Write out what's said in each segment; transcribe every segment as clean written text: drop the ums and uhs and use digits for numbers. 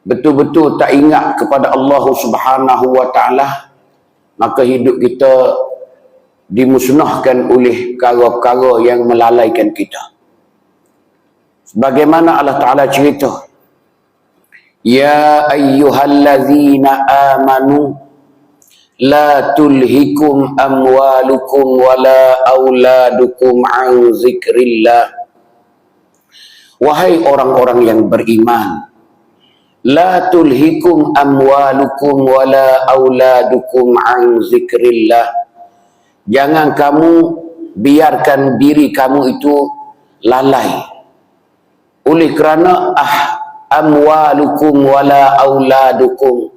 betul-betul tak ingat kepada Allah Subhanahu wa Ta'ala, maka hidup kita dimusnahkan oleh perkara-perkara yang melalaikan kita. Sebagaimana Allah Ta'ala cerita, ya ayyuhallazina amanu la tulhikum amwalukum wala auladukum an zikrillah. Wahai orang-orang yang beriman, la tulhikum amwalukum wala auladukum an zikrillah. Jangan kamu biarkan diri kamu itu lalai oleh kerana amwalukum wala auladukum,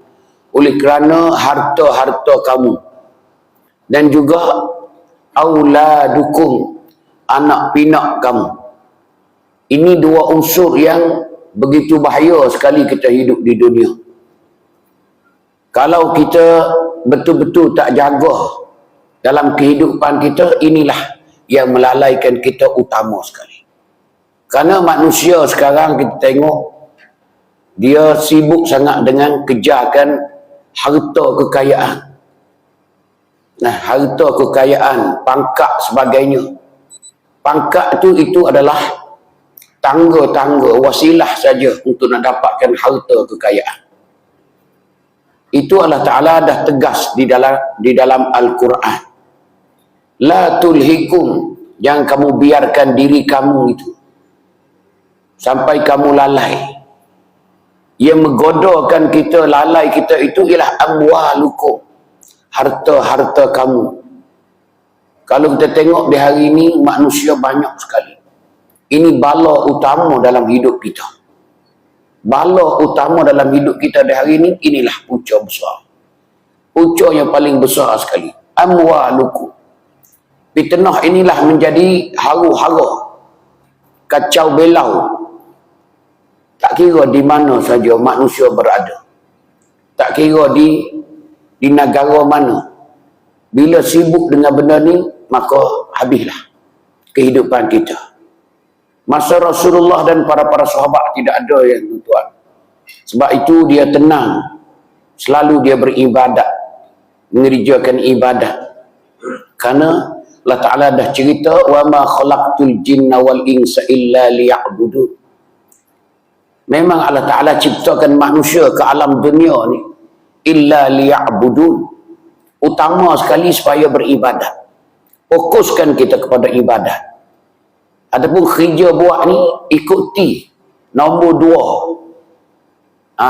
oleh kerana harta-harta kamu, dan juga auladukum, anak pinak kamu. Ini dua unsur yang begitu bahaya sekali kita hidup di dunia. Kalau kita betul-betul tak jaga dalam kehidupan kita, inilah yang melalaikan kita utama sekali. Kerana manusia sekarang kita tengok, dia sibuk sangat dengan kejarkan harta kekayaan. Nah, harta kekayaan, pangkat sebagainya. Pangkat itu adalah tangga-tangga, wasilah saja untuk nak dapatkan harta kekayaan. Itu Allah Ta'ala dah tegas di dalam Al-Quran. La tulhikum, jangan kamu biarkan diri kamu itu sampai kamu lalai. Yang menggodakan kita, lalai kita itu ialah amwalukum, harta-harta kamu. Kalau kita tengok di hari ini, manusia banyak sekali. Ini bala utama dalam hidup kita. Bala utama dalam hidup kita di hari ini, inilah punca besar. Punca yang paling besar sekali. Amwalukum. Fitnah inilah menjadi haru-hara, kacau belau. Tak kira di mana saja manusia berada. Tak kira di negara mana. Bila sibuk dengan benda ni, maka habislah kehidupan kita. Masa Rasulullah dan para sahabat tidak ada yang tuan. Sebab itu dia tenang. Selalu dia beribadat, mengerjakan ibadat. Karena Allah Ta'ala dah cerita, wa ma khalaqtul jinna wal insa illa liya'budun. Memang Allah Ta'ala ciptakan manusia ke alam dunia ni illa liya'budun, utama sekali supaya beribadat. Fokuskan kita kepada ibadat. Ataupun kerja buat ni ikuti nombor dua.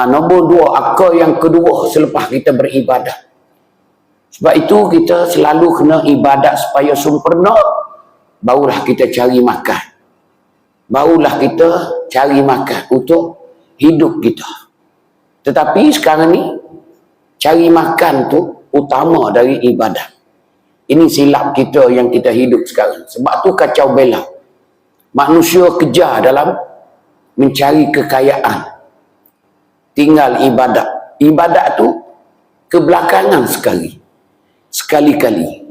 Nombor dua, akal yang kedua selepas kita beribadat. Sebab itu kita selalu kena ibadat supaya sempurna, barulah kita cari makan. Barulah kita cari makan untuk hidup kita. Tetapi sekarang ni, cari makan tu utama dari ibadat. Ini silap kita yang kita hidup sekarang. Sebab tu kacau belau. Manusia kejar dalam mencari kekayaan. Tinggal ibadat. Ibadat tu kebelakangan sekali. Sekali-kali.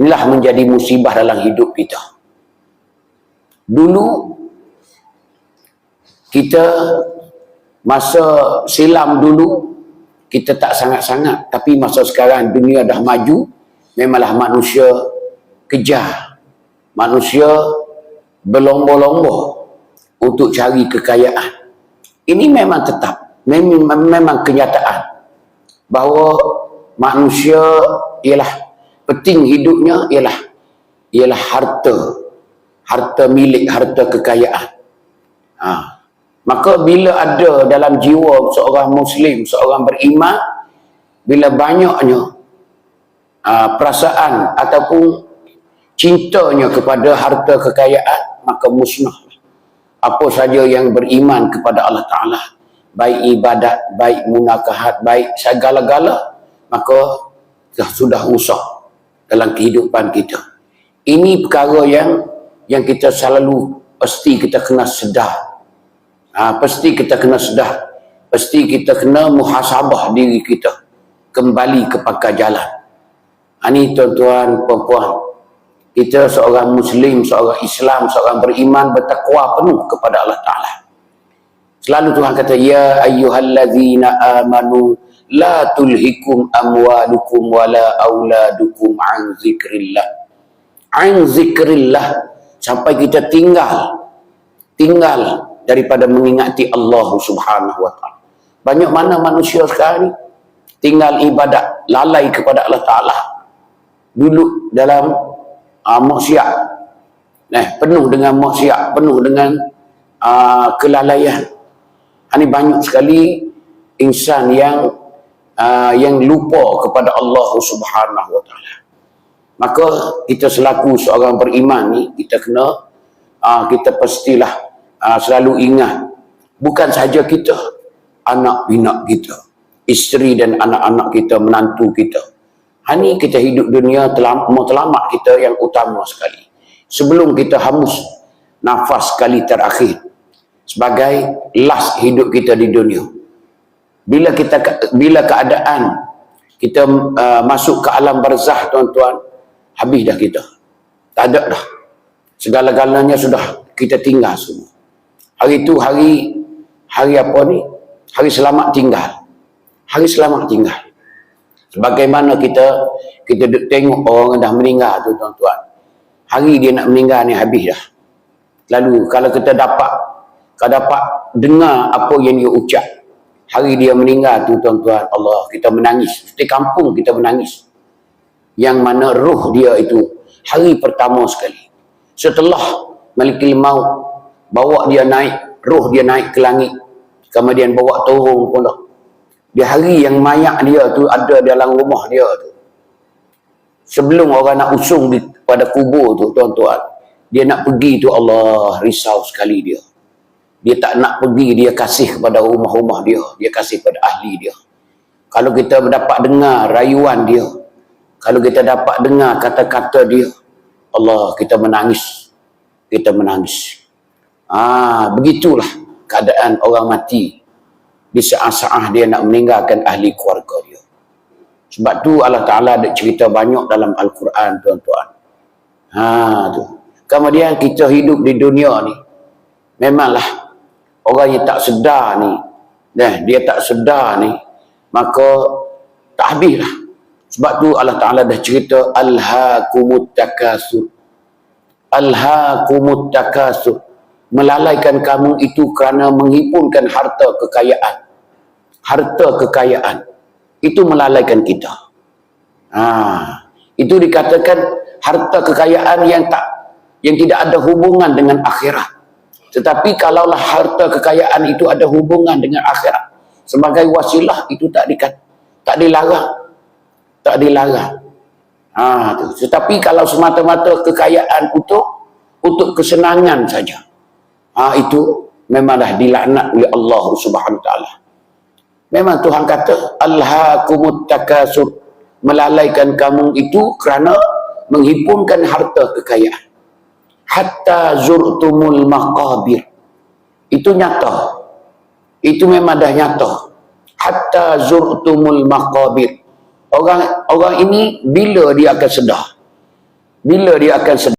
Inilah menjadi musibah dalam hidup kita. Dulu kita masa silam dulu kita tak sangat-sangat, tapi masa sekarang dunia dah maju, memanglah manusia kejar, manusia berlomba-lomba untuk cari kekayaan. Ini memang tetap, memang kenyataan bahawa manusia ialah penting hidupnya ialah harta milik, harta kekayaan. Maka bila ada dalam jiwa seorang Muslim, seorang beriman, bila banyaknya perasaan ataupun cintanya kepada harta kekayaan, maka musnah apa saja yang beriman kepada Allah Ta'ala, baik ibadat, baik munakahat, baik segala-gala, maka sudah rusak dalam kehidupan kita. Ini perkara yang kita selalu pasti kita kena sedar. Pasti kita kena sedar. Pasti kita kena muhasabah diri kita. Kembali ke pangkal jalan. Ini tuan-tuan, puan-puan. Kita seorang Muslim, seorang Islam, seorang beriman, bertakwa penuh kepada Allah Ta'ala. Selalu Tuhan kata, ya ayyuhallazina amanu la tulhikum amwalukum wala auladukum an zikrillah. An zikrillah, sampai kita tinggal daripada mengingati Allah Subhanahu wa taala. Banyak mana manusia sekarang ni tinggal ibadat, lalai kepada Allah Taala, duduk dalam maksiat, penuh dengan maksiat, penuh dengan kelalaian. Ini banyak sekali insan yang lupa kepada Allah Subhanahu wa taala. Maka kita selaku seorang beriman ni, kita kena kita pastilah selalu ingat, bukan sahaja kita, anak pinak kita, isteri dan anak-anak kita, menantu kita. Ini kita hidup dunia matlamat kita yang utama sekali. Sebelum kita hangus nafas kali terakhir sebagai last hidup kita di dunia. Bila keadaan kita masuk ke alam barzah, tuan-tuan, habis dah kita. Tak ada dah. Segala-galanya sudah kita tinggal semua. Hari itu hari apa ni? Hari selamat tinggal. Hari selamat tinggal. Sebagaimana kita tengok orang dah meninggal tu, tuan-tuan. Hari dia nak meninggal ni habis dah. Lalu kalau kita dapat dengar apa yang dia ucap hari dia meninggal tu, tuan-tuan, Allah, kita menangis. Di kampung kita menangis. Yang mana roh dia itu hari pertama sekali, setelah Malikul Maut bawa dia naik, roh dia naik ke langit, kemudian bawa turun pula. Di hari yang mayat dia tu ada dalam rumah dia tu, sebelum orang nak usung pada kubur tu, tuan-tuan, dia nak pergi tu, Allah, risau sekali dia. Dia tak nak pergi, dia kasih kepada rumah-rumah dia, dia kasih kepada ahli dia. Kalau kita dapat dengar rayuan dia, kalau kita dapat dengar kata-kata dia, Allah, kita menangis. Kita menangis. Begitulah keadaan orang mati di saat-saat dia nak meninggalkan ahli keluarga dia. Sebab tu Allah Ta'ala ada cerita banyak dalam Al-Quran, tuan-tuan. Tu. Kemudian kita hidup di dunia ni, memanglah orang yang tak sedar ni, dia tak sedar ni, maka tak habis lah. Sebab tu Allah Ta'ala dah cerita, alhaakumut takasur. Alhaakumut takasur. Melalaikan kamu itu kerana menghimpunkan harta kekayaan. Harta kekayaan. Itu melalaikan kita. Itu dikatakan harta kekayaan yang tidak ada hubungan dengan akhirat. Tetapi kalaulah harta kekayaan itu ada hubungan dengan akhirat, sebagai wasilah, itu tak dilarang. Tak dilarang. Tetapi kalau semata-mata kekayaan untuk kesenangan saja, itu memanglah dilaknat oleh Allah Subhanahu wa taala. Memang Tuhan kata, alhaakumut takasur, melalaikan kamu itu kerana menghimpunkan harta kekayaan. Hatta zurtumul maqabir. Itu nyata. Itu memang dah nyata. Hatta zurtumul maqabir. Orang ini bila dia akan sedar? Bila dia akan sedar?